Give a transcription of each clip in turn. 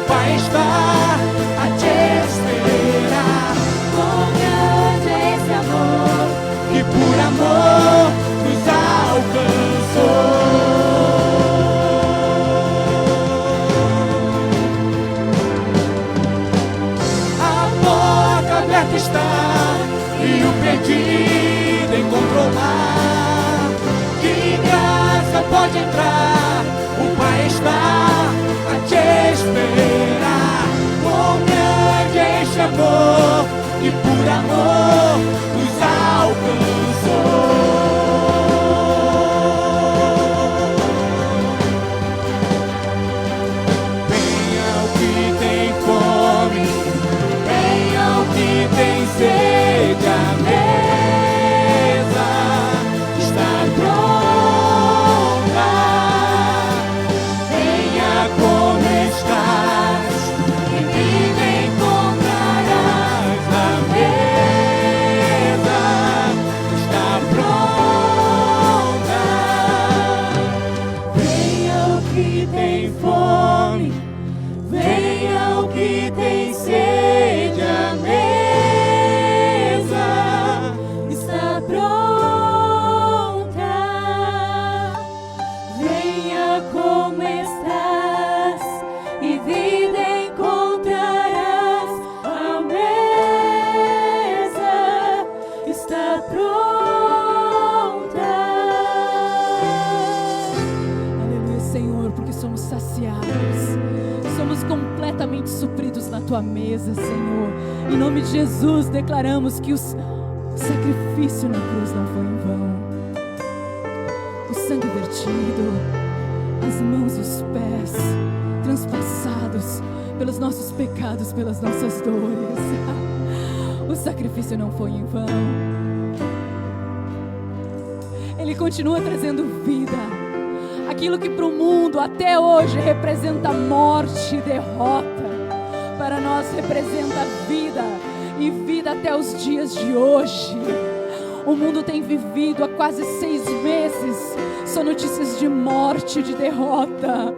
Pai está a te esperar. Quão grande é esse amor, Que por amor nos alcançou. A porta aberta está e o perdido encontrou lá. Que graça pode entrar, o Pai está a te esperar. Quão grande é este amor, que por amor nos alcançou. Venha o que tem fome, venha o que tem sede, a mesa está pronta. Venha como estás e vida encontrarás. A mesa está pronta. Venha o que tem fome, venha o que tem sede, a mesa está pronta. Venha como estás e vida encontrarás. A mesa está pronta. Aleluia, Senhor, porque somos saciados, somos completamente supridos na Tua mesa, Senhor. Em nome de Jesus, declaramos que o sacrifício na cruz não foi em vão. O sangue vertido, as mãos e os pés transpassados pelos nossos pecados, pelas nossas dores. O sacrifício não foi em vão. Ele continua trazendo vida. Aquilo que para o mundo até hoje representa morte e derrota, para nós representa vida, e vida até os dias de hoje. O mundo tem vivido há quase 6 meses só notícias de morte e de derrota,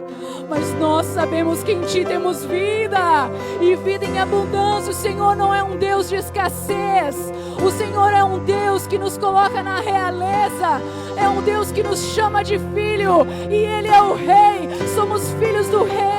mas nós sabemos que em Ti temos vida, e vida em abundância. O Senhor não é um Deus de escassez, o Senhor é um Deus que nos coloca na realeza, é um Deus que nos chama de filho, e Ele é o Rei, somos filhos do Rei.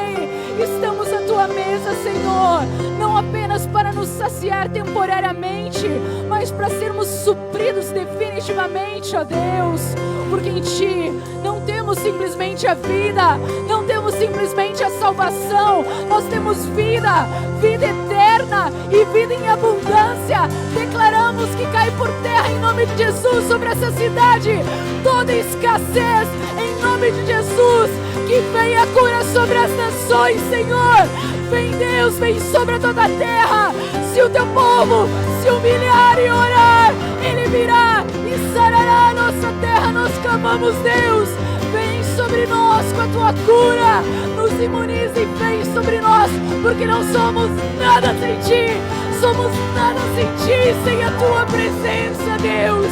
Estamos à Tua mesa, Senhor, não apenas para nos saciar temporariamente, mas para sermos supridos definitivamente, ó Deus, porque em Ti não temos simplesmente a vida, não temos simplesmente a salvação, nós temos vida, vida eterna e vida em abundância. Declaramos que cai por terra em nome de Jesus sobre essa cidade toda escassez, em nome de Jesus. Que venha a cura sobre as nações, Senhor. Vem Deus, vem sobre toda a terra. Se o Teu povo se humilhar e orar, Ele virá e sarará a nossa terra. Nós clamamos, Deus, vem sobre nós com a Tua cura. Nos imunize e vem sobre nós, porque não somos nada sem Ti. Somos nada sem Ti, sem a Tua presença, Deus.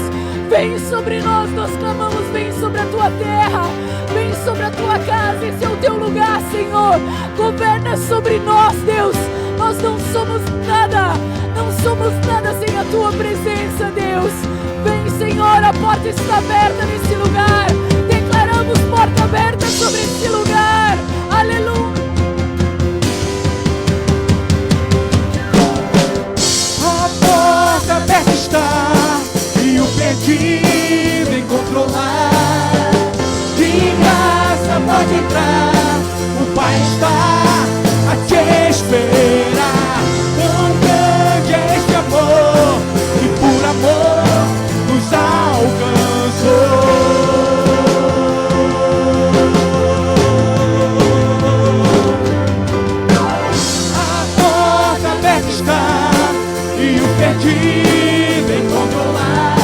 Vem sobre nós, nós clamamos, vem sobre a Tua terra, vem sobre a Tua casa, esse é o Teu lugar, Senhor. Governa sobre nós, Deus. Nós não somos nada, não somos nada sem a Tua presença, Deus. Vem, Senhor, a porta está aberta nesse lugar. Declaramos porta aberta sobre esse lugar. Aleluia. A porta aberta está e o perdido encontrou lá. De graça pode entrar, o Pai está a te esperar. Quão grande é este amor, que por amor nos alcançou. A porta aberta está e o perdido encontrou lá.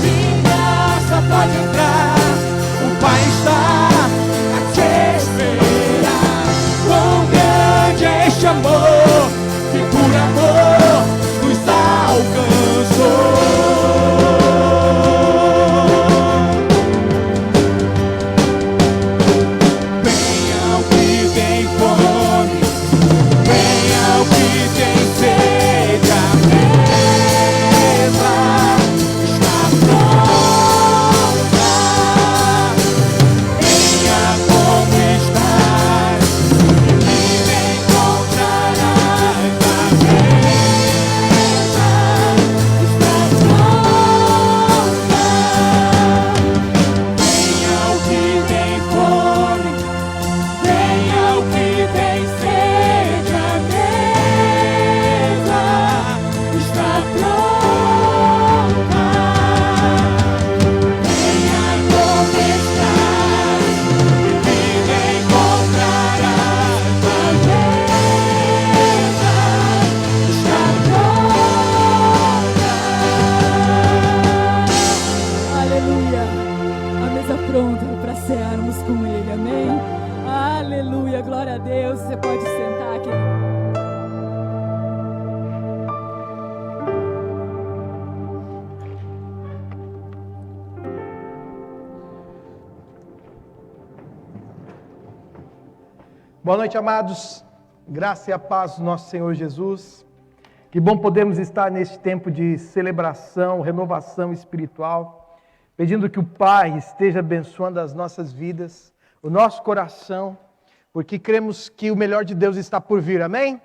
De graça pode entrar, o Pai está a te esperar. Boa noite, amados. Graça e a paz do nosso Senhor Jesus. Que bom podermos estar neste tempo de celebração, renovação espiritual, pedindo que o Pai esteja abençoando as nossas vidas, o nosso coração, porque cremos que o melhor de Deus está por vir, amém?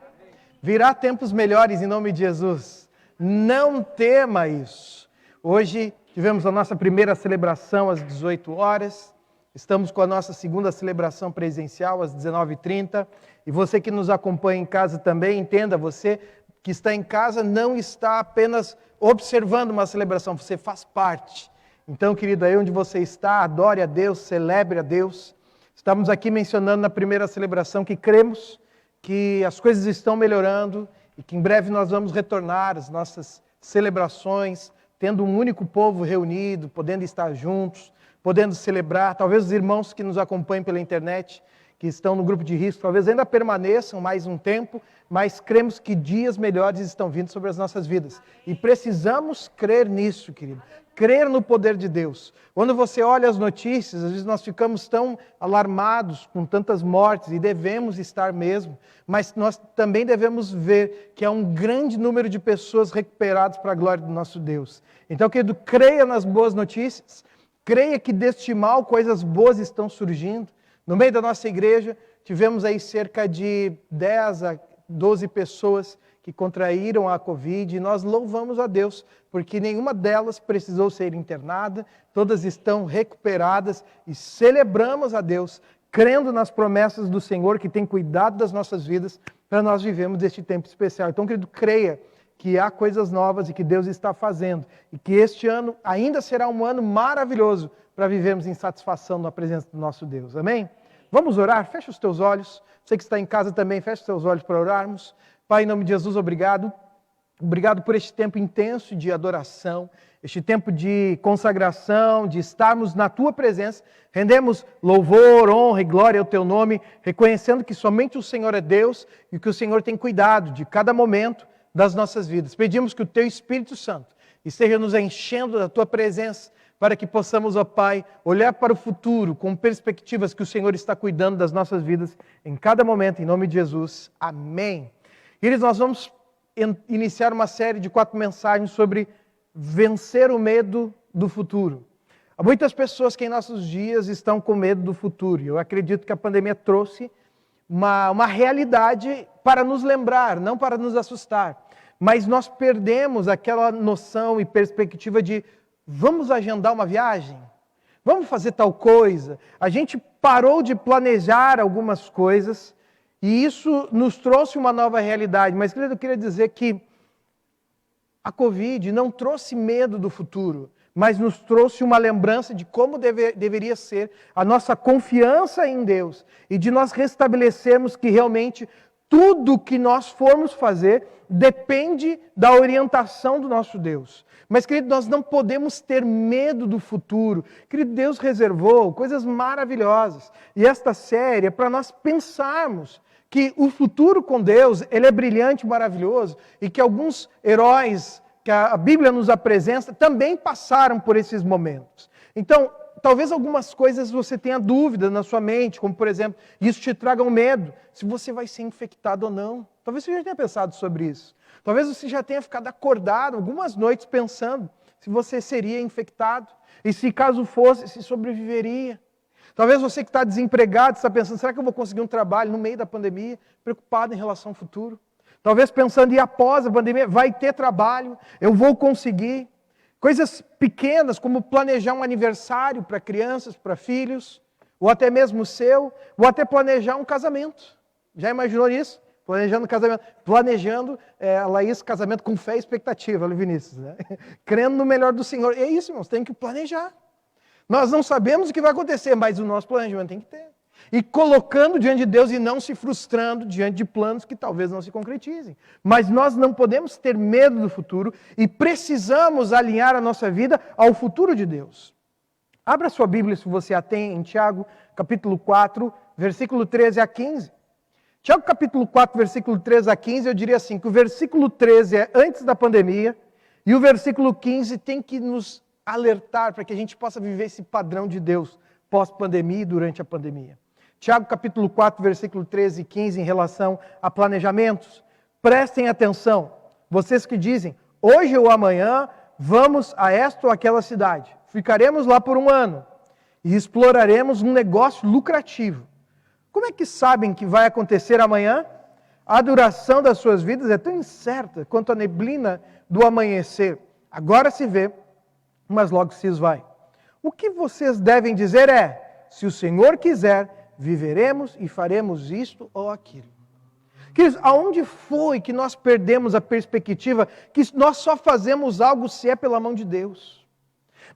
Virá tempos melhores em nome de Jesus. Não tema isso. Hoje tivemos a nossa primeira celebração às 18 horas. Estamos com a nossa segunda celebração presencial às 19h30. E você que nos acompanha em casa também, entenda, você que está em casa não está apenas observando uma celebração, você faz parte. Então, querido, aí onde você está, adore a Deus, celebre a Deus. Estamos aqui mencionando na primeira celebração que cremos que as coisas estão melhorando e que em breve nós vamos retornar às nossas celebrações, tendo um único povo reunido, podendo estar juntos, podendo celebrar. Talvez os irmãos que nos acompanham pela internet, que estão no grupo de risco, talvez ainda permaneçam mais um tempo, mas cremos que dias melhores estão vindo sobre as nossas vidas. E precisamos crer nisso, querido. Crer no poder de Deus. Quando você olha as notícias, às vezes nós ficamos tão alarmados com tantas mortes, e devemos estar mesmo, mas nós também devemos ver que há um grande número de pessoas recuperadas para a glória do nosso Deus. Então, querido, creia nas boas notícias, creia que deste mal coisas boas estão surgindo. No meio da nossa igreja, tivemos aí cerca de 10 a 12 pessoas que contraíram a Covid, e nós louvamos a Deus, porque nenhuma delas precisou ser internada, todas estão recuperadas, e celebramos a Deus, crendo nas promessas do Senhor, que tem cuidado das nossas vidas, para nós vivermos este tempo especial. Então, querido, creia que há coisas novas e que Deus está fazendo, e que este ano ainda será um ano maravilhoso para vivermos em satisfação na presença do nosso Deus. Amém? Vamos orar? Fecha os teus olhos. Você que está em casa também, fecha os teus olhos para orarmos. Pai, em nome de Jesus, obrigado. Obrigado por este tempo intenso de adoração, este tempo de consagração, de estarmos na Tua presença. Rendemos louvor, honra e glória ao Teu nome, reconhecendo que somente o Senhor é Deus e que o Senhor tem cuidado de cada momento das nossas vidas. Pedimos que o Teu Espírito Santo esteja nos enchendo da Tua presença, para que possamos, ó Pai, olhar para o futuro com perspectivas que o Senhor está cuidando das nossas vidas em cada momento, em nome de Jesus. Amém. Queridos, nós vamos iniciar uma série de 4 mensagens sobre vencer o medo do futuro. Há muitas pessoas que em nossos dias estão com medo do futuro. Eu acredito que a pandemia trouxe uma realidade para nos lembrar, não para nos assustar. Mas nós perdemos aquela noção e perspectiva de vamos agendar uma viagem? Vamos fazer tal coisa? A gente parou de planejar algumas coisas e isso nos trouxe uma nova realidade. Mas, querido, eu queria dizer que a Covid não trouxe medo do futuro, mas nos trouxe uma lembrança de como deveria ser a nossa confiança em Deus e de nós restabelecermos que realmente tudo que nós formos fazer depende da orientação do nosso Deus. Mas, querido, nós não podemos ter medo do futuro. Querido, Deus reservou coisas maravilhosas. E esta série é para nós pensarmos que o futuro com Deus, ele é brilhante, maravilhoso, e que alguns heróis que a Bíblia nos apresenta também passaram por esses momentos. Então, talvez algumas coisas você tenha dúvida na sua mente, como por exemplo, isso te traga um medo, se você vai ser infectado ou não. Talvez você já tenha pensado sobre isso. Talvez você já tenha ficado acordado algumas noites pensando se você seria infectado, e se caso fosse, se sobreviveria. Talvez você que está desempregado, está pensando, será que eu vou conseguir um trabalho no meio da pandemia? Preocupado em relação ao futuro. Talvez pensando, e após a pandemia, vai ter trabalho, eu vou conseguir. Coisas pequenas, como planejar um aniversário para crianças, para filhos, ou até mesmo o seu, ou até planejar um casamento. Já imaginou isso? Planejando casamento. Planejando, Laís, casamento com fé e expectativa, olha o Vinícius, né? Crendo no melhor do Senhor. E é isso, irmãos, tem que planejar. Nós não sabemos o que vai acontecer, mas o nosso planejamento tem que ter. E colocando diante de Deus e não se frustrando diante de planos que talvez não se concretizem. Mas nós não podemos ter medo do futuro e precisamos alinhar a nossa vida ao futuro de Deus. Abra sua Bíblia, se você a tem, em Tiago, capítulo 4, versículo 13 a 15. Tiago, capítulo 4, versículo 13 a 15, eu diria assim, que o versículo 13 é antes da pandemia e o versículo 15 tem que nos alertar para que a gente possa viver esse padrão de Deus pós-pandemia e durante a pandemia. Tiago capítulo 4, versículo 13 e 15, em relação a planejamentos. Prestem atenção, vocês que dizem, hoje ou amanhã vamos a esta ou aquela cidade. Ficaremos lá por um ano e exploraremos um negócio lucrativo. Como é que sabem que vai acontecer amanhã? A duração das suas vidas é tão incerta quanto a neblina do amanhecer. Agora se vê, mas logo se esvai. O que vocês devem dizer é, se o Senhor quiser, viveremos e faremos isto ou aquilo. Queridos, aonde foi que nós perdemos a perspectiva que nós só fazemos algo se é pela mão de Deus?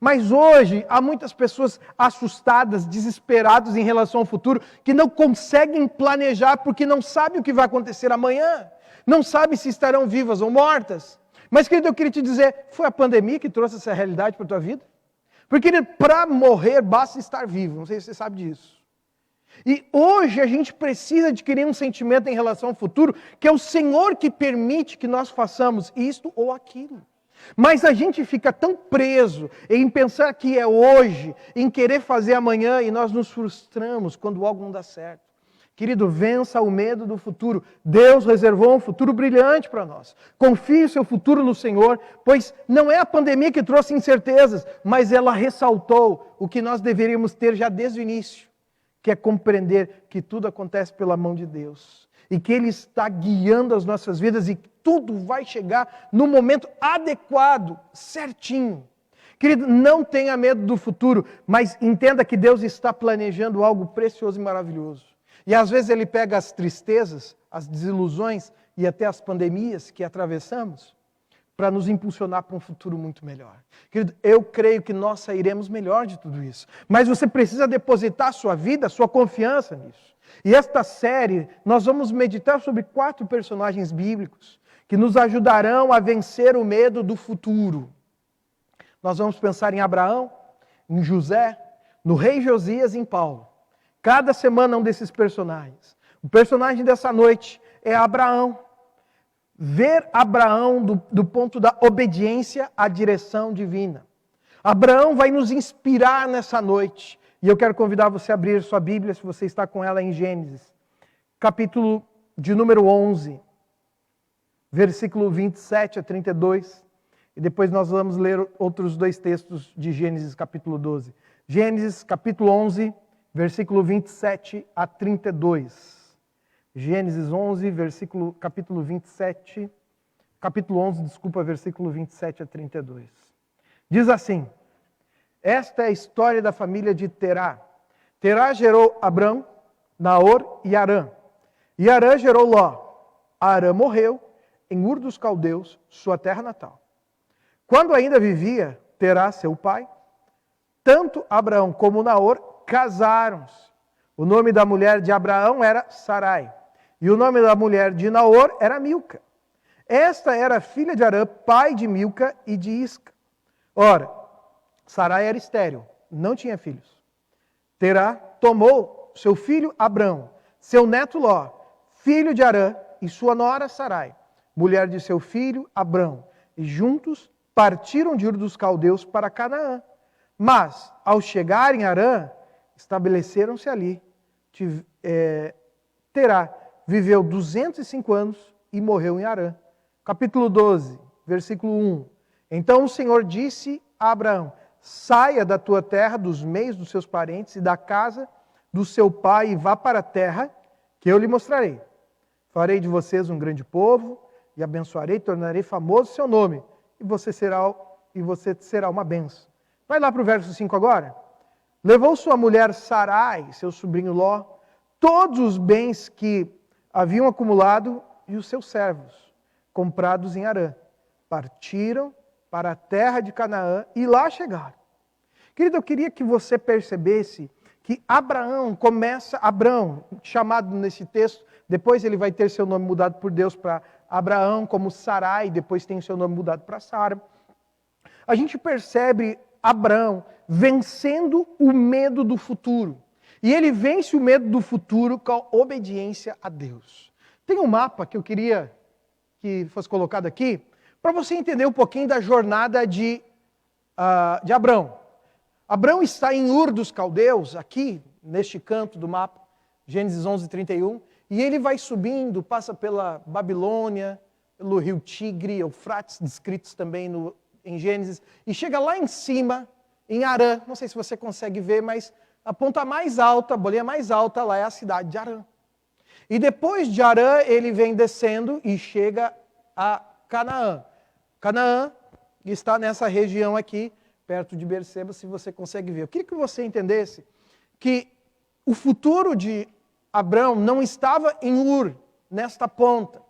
Mas hoje há muitas pessoas assustadas, desesperadas em relação ao futuro, que não conseguem planejar porque não sabem o que vai acontecer amanhã, não sabem se estarão vivas ou mortas. Mas, querido, eu queria te dizer, foi a pandemia que trouxe essa realidade para a tua vida? Porque, para morrer basta estar vivo, não sei se você sabe disso. E hoje a gente precisa adquirir um sentimento em relação ao futuro, que é o Senhor que permite que nós façamos isto ou aquilo. Mas a gente fica tão preso em pensar que é hoje, em querer fazer amanhã, e nós nos frustramos quando algo não dá certo. Querido, vença o medo do futuro. Deus reservou um futuro brilhante para nós. Confie o seu futuro no Senhor, pois não é a pandemia que trouxe incertezas, mas ela ressaltou o que nós deveríamos ter já desde o início, que é compreender que tudo acontece pela mão de Deus. E que Ele está guiando as nossas vidas e tudo vai chegar no momento adequado, certinho. Querido, não tenha medo do futuro, mas entenda que Deus está planejando algo precioso e maravilhoso. E às vezes Ele pega as tristezas, as desilusões e até as pandemias que atravessamos para nos impulsionar para um futuro muito melhor. Querido, eu creio que nós sairemos melhor de tudo isso. Mas você precisa depositar a sua vida, a sua confiança nisso. E esta série, nós vamos meditar sobre 4 personagens bíblicos que nos ajudarão a vencer o medo do futuro. Nós vamos pensar em Abraão, em José, no rei Josias e em Paulo. Cada semana um desses personagens. O personagem dessa noite é Abraão. Ver Abraão do ponto da obediência à direção divina. Abraão vai nos inspirar nessa noite. E eu quero convidar você a abrir sua Bíblia, se você está com ela em Gênesis, capítulo de número 11, versículo 27 a 32. E depois nós vamos ler outros 2 textos de Gênesis, capítulo 12. Gênesis, capítulo 11, versículo 27 a 32. Gênesis 11, capítulo 11, versículo 27 a 32. Diz assim: esta é a história da família de Terá. Terá gerou Abrão, Naor e Harã. E Harã gerou Ló. Harã morreu em Ur dos Caldeus, sua terra natal. Quando ainda vivia Terá, seu pai, tanto Abraão como Naor casaram-se. O nome da mulher de Abraão era Sarai. E o nome da mulher de Naor era Milca. Esta era filha de Harã, pai de Milca e de Isca. Ora, Sarai era estéril, não tinha filhos. Terá tomou seu filho Abrão, seu neto Ló, filho de Harã, e sua nora Sarai, mulher de seu filho Abrão, e juntos partiram de Ur dos Caldeus para Canaã. Mas, ao chegarem em Harã, estabeleceram-se ali. Terá viveu 205 anos e morreu em Harã. Capítulo 12, versículo 1. Então o Senhor disse a Abraão: saia da tua terra, dos meios dos seus parentes e da casa do seu pai e vá para a terra que eu lhe mostrarei. Farei de vocês um grande povo e abençoarei, tornarei famoso o seu nome e você será uma bênção. Vai lá para o verso 5 agora. Levou sua mulher Sarai, seu sobrinho Ló, todos os bens que haviam acumulado e os seus servos, comprados em Harã. Partiram para a terra de Canaã e lá chegaram. Querido, eu queria que você percebesse que Abraão, chamado nesse texto, depois ele vai ter seu nome mudado por Deus para Abraão, como Sarai, depois tem seu nome mudado para Sara. A gente percebe Abraão vencendo o medo do futuro. E ele vence o medo do futuro com a obediência a Deus. Tem um mapa que eu queria que fosse colocado aqui, para você entender um pouquinho da jornada de Abrão. Abrão está em Ur dos Caldeus, aqui, neste canto do mapa. Gênesis 11:31, e ele vai subindo, passa pela Babilônia, pelo rio Tigre, Eufrates, descritos também em Gênesis, e chega lá em cima, em Harã. Não sei se você consegue ver, mas a ponta mais alta, a bolinha mais alta lá é a cidade de Harã. E depois de Harã, ele vem descendo e chega a Canaã. Canaã está nessa região aqui, perto de Berseba, se você consegue ver. Eu queria que você entendesse que o futuro de Abrão não estava em Ur, nesta ponta.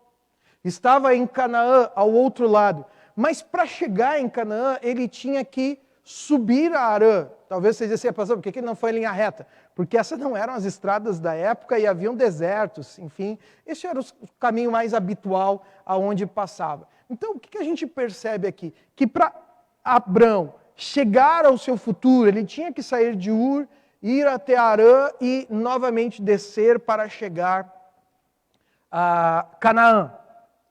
Estava em Canaã, ao outro lado. Mas para chegar em Canaã, ele tinha que subir a Harã. Talvez você dissesse, pastor, por que ele não foi em linha reta? Porque essas não eram as estradas da época e haviam desertos, enfim. Esse era o caminho mais habitual aonde passava. Então, o que a gente percebe aqui? Que para Abrão chegar ao seu futuro, ele tinha que sair de Ur, ir até Harã e novamente descer para chegar a Canaã.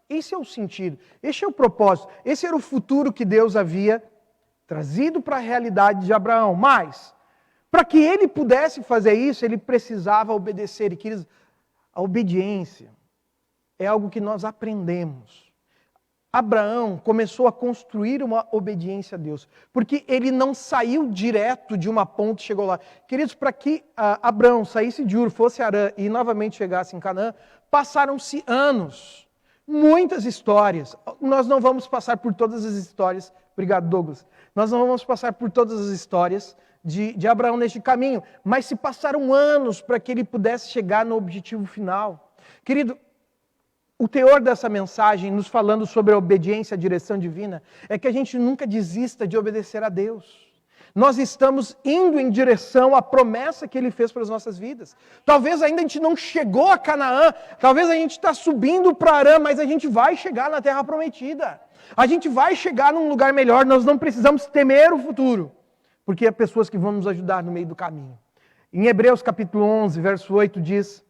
Esse é o sentido, esse é o propósito, esse era o futuro que Deus havia trazido para a realidade de Abraão. Mas, para que ele pudesse fazer isso, ele precisava obedecer. E queridos, a obediência é algo que nós aprendemos. Abraão começou a construir uma obediência a Deus, porque ele não saiu direto de uma ponta e chegou lá. Queridos, para que Abraão saísse de Ur, fosse a Harã e novamente chegasse em Canaã, passaram-se anos, muitas histórias. Nós não vamos passar por todas as histórias, obrigado Douglas, nós não vamos passar por todas as histórias de Abraão neste caminho, mas se passaram anos para que ele pudesse chegar no objetivo final. Querido, o teor dessa mensagem, nos falando sobre a obediência à direção divina, é que a gente nunca desista de obedecer a Deus. Nós estamos indo em direção à promessa que Ele fez para as nossas vidas. Talvez ainda a gente não chegou a Canaã, talvez a gente está subindo para Harã, mas a gente vai chegar na Terra Prometida. A gente vai chegar num lugar melhor, nós não precisamos temer o futuro, porque há pessoas que vão nos ajudar no meio do caminho. Em Hebreus capítulo 11, verso 8 diz,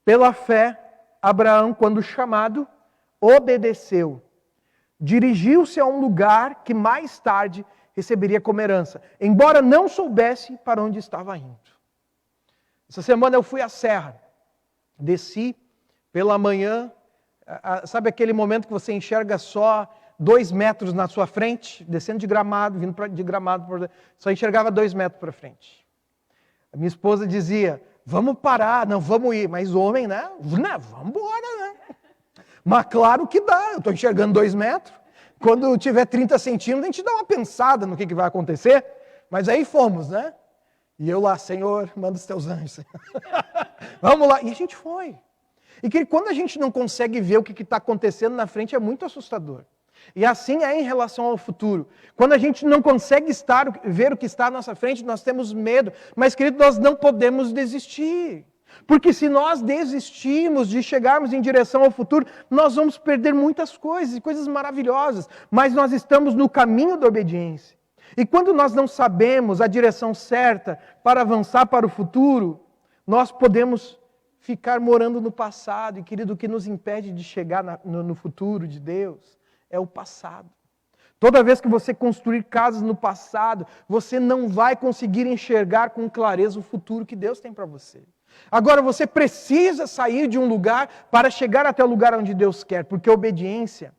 pela fé, Abraão, quando chamado, obedeceu. Dirigiu-se a um lugar que mais tarde receberia como herança, embora não soubesse para onde estava indo. Essa semana eu fui à serra, desci pela manhã, sabe aquele momento que você enxerga só 2 metros na sua frente, descendo de Gramado, vindo de Gramado, só enxergava 2 metros para frente. A minha esposa dizia, vamos parar, não vamos ir, mas homem, né? Vamos embora, né? Mas claro que dá, eu estou enxergando 2 metros, quando tiver 30 centímetros, a gente dá uma pensada no que vai acontecer, mas aí fomos, né? E eu lá, Senhor, manda os teus anjos. Vamos lá, e a gente foi. E que quando a gente não consegue ver o que está acontecendo na frente, é muito assustador. E assim é em relação ao futuro. Quando a gente não consegue ver o que está à nossa frente, nós temos medo. Mas, querido, nós não podemos desistir. Porque se nós desistirmos de chegarmos em direção ao futuro, nós vamos perder muitas coisas, coisas maravilhosas. Mas nós estamos no caminho da obediência. E quando nós não sabemos a direção certa para avançar para o futuro, nós podemos ficar morando no passado. E, querido, o que nos impede de chegar no futuro de Deus é o passado. Toda vez que você construir casas no passado, você não vai conseguir enxergar com clareza o futuro que Deus tem para você. Agora você precisa sair de um lugar para chegar até o lugar onde Deus quer, porque obediência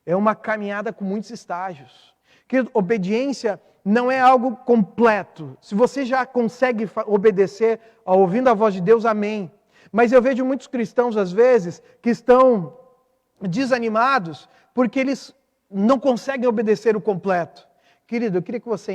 é uma caminhada com muitos estágios. Querido, obediência não é algo completo. Se você já consegue obedecer ouvindo a voz de Deus, amém. Mas eu vejo muitos cristãos, às vezes, que estão desanimados porque eles não conseguem obedecer o completo. Querido, eu queria que você